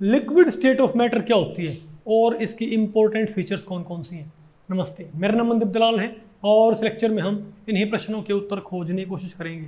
Liquid state of matter क्या होती है और इसकी इंपॉर्टेंट फीचर्स कौन कौन सी हैं। नमस्ते, मेरा नाम मनदीप दलाल है और इस लेक्चर में हम इन्हीं प्रश्नों के उत्तर खोजने की कोशिश करेंगे।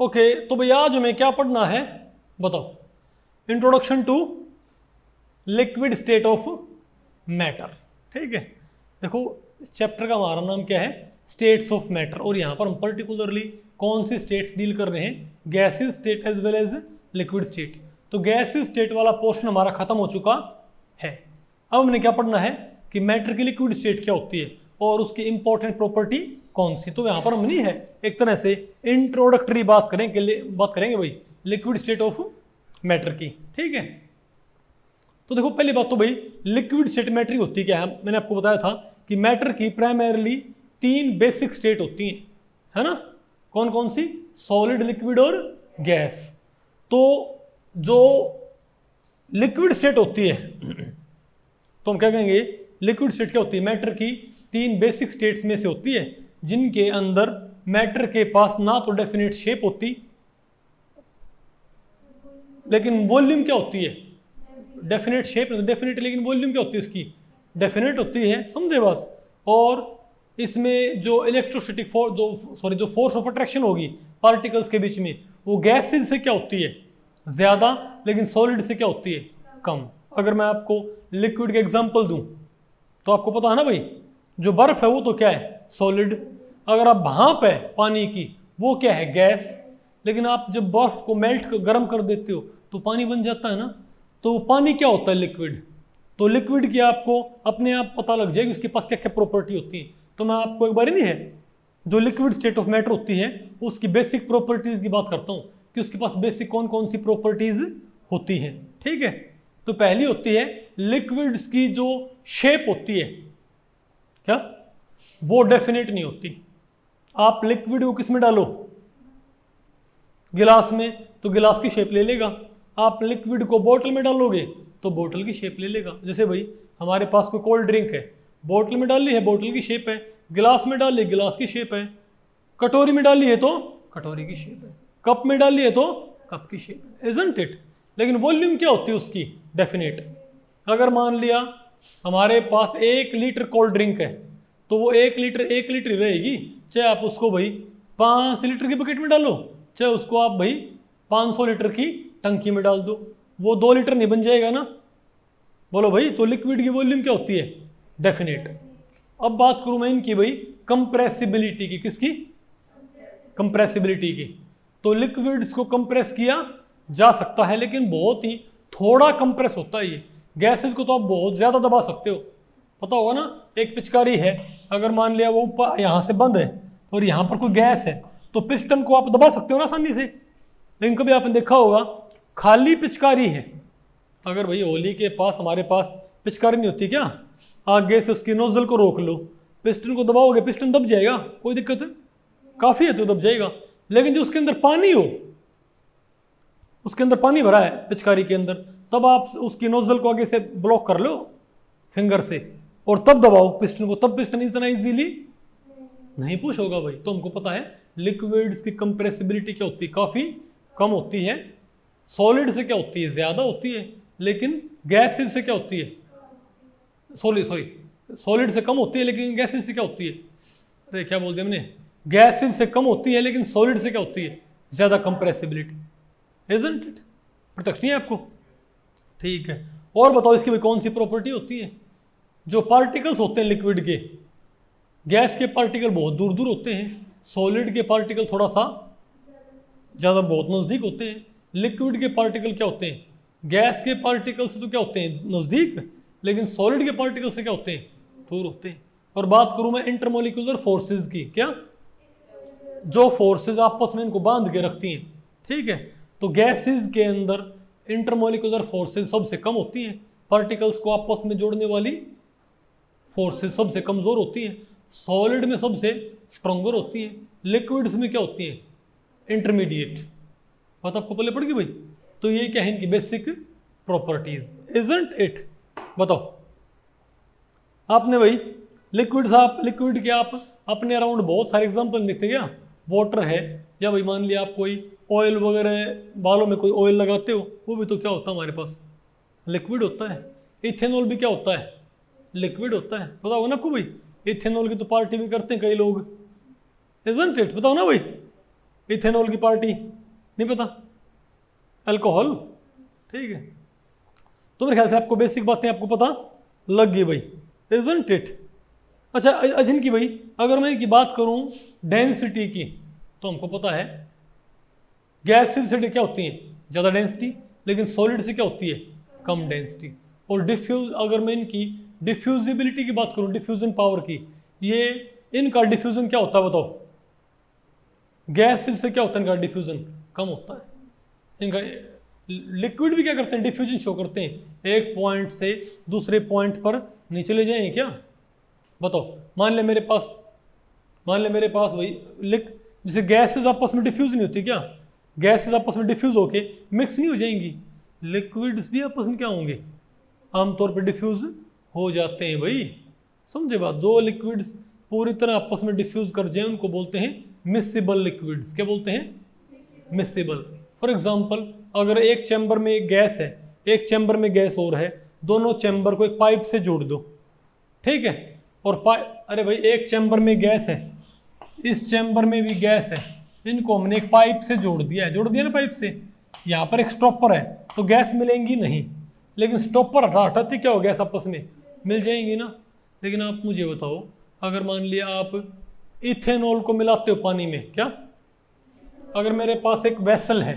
ओके, तो भैया आज हमें क्या पढ़ना है बताओ। Introduction to liquid state of matter. ठीक है, देखो इस चैप्टर का हमारा नाम क्या है, स्टेट्स ऑफ मैटर, और यहाँ पर हम पर्टिकुलरली कौन सी स्टेट्स डील कर रहे हैं, gases state as well as liquid state. तो गैसेस स्टेट वाला पोर्शन हमारा खत्म हो चुका है। अब हमने क्या पढ़ना है कि मैटर की लिक्विड स्टेट क्या होती है और उसकी इंपॉर्टेंट प्रॉपर्टी कौन सी। तो यहाँ पर हम नहीं है एक तरह से इंट्रोडक्टरी बात करेंगे भाई लिक्विड स्टेट ऑफ मैटर की। ठीक है, तो देखो पहली बात तो भाई लिक्विड स्टेट मैटर होती क्या है। मैंने आपको बताया था कि मैटर की प्राइमरीली 3 बेसिक स्टेट होती हैं, है ना। कौन कौन सी, सॉलिड, लिक्विड और गैस। तो जो लिक्विड स्टेट होती है तो हम क्या कहेंगे, लिक्विड स्टेट क्या होती है, मैटर की 3 बेसिक स्टेट्स में से होती है जिनके अंदर मैटर के पास ना तो डेफिनेट शेप होती लेकिन वॉल्यूम क्या होती है, डेफिनेट शेप डेफिनेट, लेकिन वॉल्यूम क्या होती है उसकी, डेफिनेट होती है। समझे बात। और इसमें जो इलेक्ट्रोस्टैटिक फोर्स जो फोर्स ऑफ अट्रैक्शन होगी पार्टिकल्स के बीच में, वो गैसेज से क्या होती है ज्यादा, लेकिन सॉलिड से क्या होती है कम। अगर मैं आपको लिक्विड के एग्जांपल दूं तो आपको पता है ना भाई, जो बर्फ है वो तो क्या है सॉलिड, अगर आप भाप है पानी की वो क्या है गैस, लेकिन आप जब बर्फ को मेल्ट गर्म कर देते हो तो पानी बन जाता है ना, तो पानी क्या होता है लिक्विड। तो लिक्विड की आपको अपने आप पता लग जाएगी उसके पास क्या क्या प्रॉपर्टी होती है। तो मैं आपको एक बार नहीं है जो लिक्विड स्टेट ऑफ मैटर होती है उसकी बेसिक प्रॉपर्टीज की बात करता हूँ कि उसके पास बेसिक कौन कौन सी प्रॉपर्टीज होती हैं। ठीक है, तो पहली होती है लिक्विड्स की जो शेप होती है क्या, वो डेफिनेट नहीं होती। आप लिक्विड को किस में डालो, गिलास में, तो गिलास की शेप ले लेगा। आप लिक्विड को बोतल में डालोगे तो बोतल की शेप ले लेगा। जैसे भाई हमारे पास कोई कोल्ड ड्रिंक है, बोतल में डाली है बोतल की शेप है, गिलास में डाली गिलास की शेप है, कटोरी में डाली है तो कटोरी की शेप है, कप में डाली है तो कप की शेप है, इजंट इट। लेकिन वॉल्यूम क्या होती है उसकी, डेफिनेट। अगर मान लिया हमारे पास 1 लीटर कोल्ड ड्रिंक है तो वो 1 लीटर रहेगी, चाहे आप उसको भाई 5 लीटर की बकेट में डालो, चाहे उसको आप भाई 500 लीटर की टंकी में डाल दो, वो 2 लीटर नहीं बन जाएगा ना। बोलो भाई, तो लिक्विड की वॉल्यूम क्या होती है, डेफिनेट। अब बात करूं मैं इनकी भाई कंप्रेसिबिलिटी की, किसकी, कंप्रेसिबिलिटी की। तो लिक्विड्स को कंप्रेस किया जा सकता है लेकिन बहुत ही थोड़ा कंप्रेस होता है ये। गैसेस को तो आप बहुत ज्यादा दबा सकते हो, पता होगा ना। एक पिचकारी है, अगर मान लिया वो ऊपर यहाँ से बंद है और यहाँ पर कोई गैस है तो पिस्टन को आप दबा सकते हो ना आसानी से। लेकिन कभी आपने देखा होगा खाली पिचकारी है, अगर भाई होली के पास हमारे पास पिचकारी नहीं होती क्या, आगे से उसकी नोजल को रोक लो, पिस्टन को दबाओगे पिस्टन दब जाएगा, कोई दिक्कत है, काफी है तो दब जाएगा। लेकिन जो उसके अंदर पानी हो, उसके अंदर पानी भरा है पिचकारी के अंदर, तब आप उसकी नोजल को आगे से ब्लॉक कर लो फिंगर से और तब दबाओ पिस्टन को, तब पिस्टन इतना इजीली नहीं पुश होगा भाई। तो हमको पता है लिक्विड्स की कंप्रेसिबिलिटी क्या होती है, काफी कम होती है। सॉलिड से क्या होती है, ज्यादा होती है। लेकिन गैसेस से क्या होती है, सॉलिड से कम होती है लेकिन गैसेस से क्या होती है, अरे क्या बोल दिया हमने, गैसेस से कम होती है लेकिन सॉलिड से क्या होती है, ज्यादा कंप्रेसिबिलिटी, इजंट इट। प्रत्यक्ष नहीं है आपको, ठीक है। और बताओ इसकी भाई कौन सी प्रॉपर्टी होती है। जो पार्टिकल्स होते हैं लिक्विड के, गैस के पार्टिकल बहुत दूर दूर होते हैं, सॉलिड के पार्टिकल थोड़ा सा ज़्यादा बहुत नज़दीक होते हैं। लिक्विड के पार्टिकल क्या होते हैं, गैस के पार्टिकल से तो क्या होते हैं नज़दीक, लेकिन सॉलिड के पार्टिकल से क्या होते हैं दूर होते हैं। और बात करूं मैं इंटरमोलिकुलर फोर्सेज की, क्या, जो फोर्सेज आपस में इनको बांध के रखती हैं। ठीक है, तो गैसेज के अंदर इंटरमोलिकुलर फोर्सेज सबसे कम होती हैं, पार्टिकल्स को आपस में जोड़ने वाली फोर्सेज सबसे कमज़ोर होती हैं, सॉलिड में सबसे स्ट्रॉन्गर होती हैं। लिक्विड्स में क्या होती हैं, इंटरमीडिएट। बात आपको पहले पड़ गई भाई। तो ये क्या है इनकी बेसिक प्रॉपर्टीज, इजंट इट। बताओ आपने भाई लिक्विड्स, आप लिक्विड के आप अपने अराउंड बहुत सारे एग्जांपल देखते क्या, वाटर है, या भाई मान लिया आप कोई ऑयल वगैरह, बालों में कोई ऑयल लगाते हो, वो भी तो क्या होता है हमारे पास, लिक्विड होता है। इथेनॉल भी क्या होता है, लिक्विड होता है। पता होगा ना आपको भाई, इथेनॉल की तो पार्टी भी करते हैं कई लोग, इजंट इट। बताओ ना भाई, इथेनॉल की पार्टी नहीं पता, अल्कोहल, ठीक है। तो मेरे ख्याल से आपको बेसिक बातें आपको पता लग गई भाई, इजंट इट। अच्छा अजिन की भाई, अगर मैं इनकी बात करूं डेंसिटी की, तो हमको पता है गैसेस से क्या होती है, ज़्यादा डेंसिटी, लेकिन सॉलिड से क्या होती है, कम डेंसिटी। और डिफ्यूज, अगर मैं इनकी डिफ्यूजिबिलिटी की बात करूं, डिफ्यूजन पावर की, ये इनका डिफ्यूजन क्या होता है बताओ, गैसेस से क्या होता है इनका डिफ्यूजन कम होता है। इनका लिक्विड भी क्या करते हैं, डिफ्यूजन शो करते हैं, एक पॉइंट से दूसरे पॉइंट पर नहीं चले जाएंगे क्या। बताओ मान ले मेरे पास भाई जैसे गैसेस आपस में डिफ्यूज नहीं होती क्या, गैसेस आपस में डिफ्यूज होके मिक्स नहीं हो जाएंगी, लिक्विड्स भी आपस में क्या होंगे, आमतौर पर डिफ्यूज हो जाते हैं भाई। समझे बात, दो लिक्विड्स पूरी तरह आपस में डिफ्यूज कर जाए उनको बोलते हैं मिसिबल लिक्विड्स। क्या बोलते हैं, मिसिबल। फॉर एग्जाम्पल अगर एक चैम्बर में एक गैस है, एक चैम्बर में गैस और है, दोनों चैम्बर को एक पाइप से जोड़ दो, ठीक है। और अरे भाई एक चैम्बर में गैस है, इस चैम्बर में भी गैस है, इनको हमने एक पाइप से जोड़ दिया ना पाइप से। यहाँ पर एक स्टॉपर है तो गैस मिलेंगी नहीं, लेकिन स्टॉपर हटाते क्या हो, गैस आपस में मिल जाएंगी ना। लेकिन आप मुझे बताओ, अगर मान लिया आप इथेनॉल को मिलाते हो पानी में, क्या, अगर मेरे पास एक वेसल है,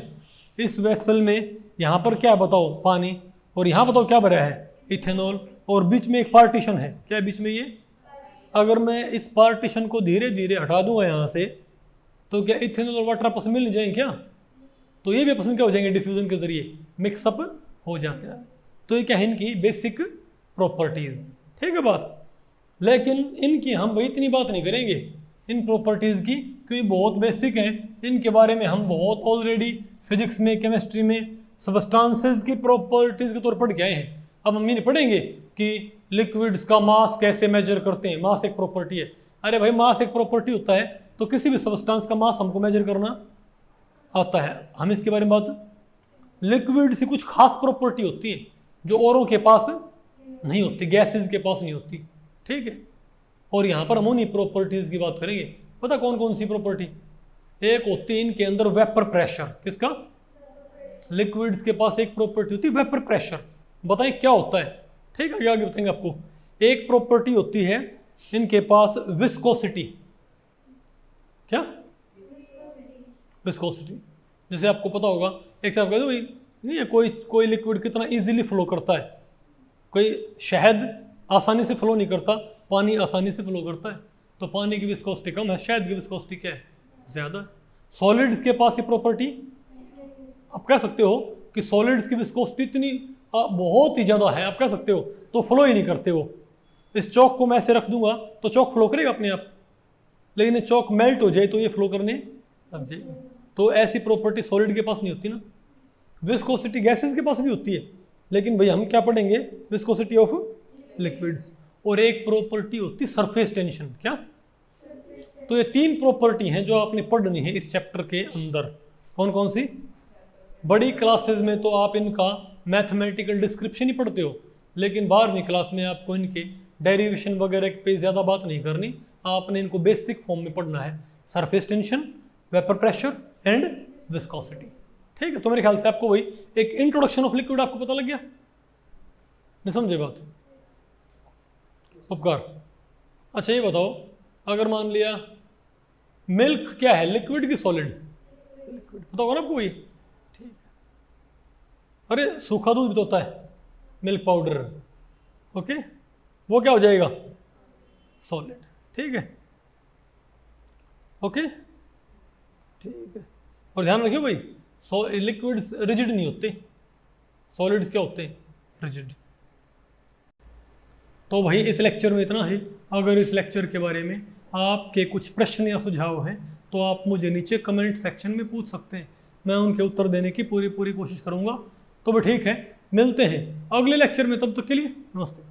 इस वेसल में यहाँ पर क्या बताओ पानी, और यहाँ बताओ क्या भरा है, इथेनॉल, और बीच में एक पार्टीशन है, क्या बीच में ये, अगर मैं इस पार्टीशन को धीरे धीरे हटा दूंगा यहाँ से, तो क्या इथेनॉल और वाटर आपस में मिल जाएंगे क्या, तो ये भी आपस में क्या हो जाएंगे, डिफ्यूजन के जरिए मिक्सअप हो जाते हैं। तो ये क्या है इनकी बेसिक प्रॉपर्टीज, ठीक है बात। लेकिन इनकी हम भाई इतनी बात नहीं करेंगे इन प्रॉपर्टीज की, क्योंकि बहुत बेसिक हैं, इनके बारे में हम बहुत ऑलरेडी फिजिक्स में, केमिस्ट्री में सबस्टांसेस की प्रॉपर्टीज के तौर पर पढ़ के आए हैं। अब हम ये नहीं पढ़ेंगे कि लिक्विड्स का मास कैसे मेजर करते हैं, मास एक प्रॉपर्टी है। अरे भाई मास एक प्रॉपर्टी होता है तो किसी भी सबस्टांस का मास हमको मेजर करना आता है, हम इसके बारे में बात। लिक्विड से कुछ खास प्रॉपर्टी होती है जो औरों के पास नहीं होती, गैसेज के पास नहीं होती, ठीक है। और यहाँ पर हम उन्हीं प्रॉपर्टीज की बात करेंगे। पता कौन कौन सी प्रॉपर्टी, एक होती है इनके अंदर वेपर प्रेशर, किसका, लिक्विड्स के पास एक प्रॉपर्टी होती है वेपर प्रेशर। बताइए क्या होता है, ठीक है, आगे बताएंगे आपको। एक प्रॉपर्टी होती है इनके पास विस्कोसिटी, क्या, विस्कोसिटी। जैसे आपको पता होगा, एक आप कह दो भाई नहीं है, कोई लिक्विड कितना इजीली फ्लो करता है, कोई शहद आसानी से फ्लो नहीं करता, पानी आसानी से फ्लो करता है, तो पानी की विस्कोसिटी कम है, शहद की विस्कोसिटी क्या है, ज़्यादा। सॉलिड्स के पास ये प्रॉपर्टी, आप कह सकते हो कि सॉलिड्स की विस्कोसिटी इतनी बहुत ही ज़्यादा है, आप कह सकते हो, तो फ्लो ही नहीं करते वो। इस चौक को मैं ऐसे रख दूंगा तो चौक फ्लो करेगा अपने आप, लेकिन ये चौक मेल्ट हो जाए तो ये फ्लो करने लग जाएगा। तो ऐसी प्रॉपर्टी सॉलिड के पास नहीं होती ना। विस्कोसिटी गैसेस के पास भी होती है, लेकिन भाई हम क्या पढ़ेंगे, विस्कोसिटी ऑफ लिक्विड्स। और एक प्रॉपर्टी होती सरफेस टेंशन, क्या। तो ये तीन प्रॉपर्टी हैं जो आपने पढ़नी है इस चैप्टर के अंदर। कौन कौन सी, बड़ी क्लासेस में तो आप इनका मैथमेटिकल डिस्क्रिप्शन ही पढ़ते हो, लेकिन 12वीं क्लास में आपको इनके डेरिवेशन वगैरह पे ज़्यादा बात नहीं करनी, आपने इनको बेसिक फॉर्म में पढ़ना है, surface tension, vapour pressure and viscosity, ठीक है। तो मेरे ख्याल से आपको वही एक इंट्रोडक्शन ऑफ लिक्विड आपको पता लग गया, नहीं समझे बात, उपकार। अच्छा ये बताओ, अगर मान लिया मिल्क क्या है, लिक्विड की सॉलिड, लिक्विड, पता होगा ना आपको वही, ठीक है। अरे सूखा दूध भी तो होता है, मिल्क पाउडर, ओके, वो क्या हो जाएगा, सॉलिड, ठीक है, ओके, ठीक है। और ध्यान रखियो भाई, लिक्विड्स रिजिड नहीं होते, सॉलिड्स क्या होते हैं, रिजिड। तो भाई इस लेक्चर में इतना ही। अगर इस लेक्चर के बारे में आपके कुछ प्रश्न या सुझाव हैं तो आप मुझे नीचे कमेंट सेक्शन में पूछ सकते हैं, मैं उनके उत्तर देने की पूरी कोशिश करूँगा। तो भी ठीक है, मिलते हैं अगले लेक्चर में, तब तक के लिए नमस्ते।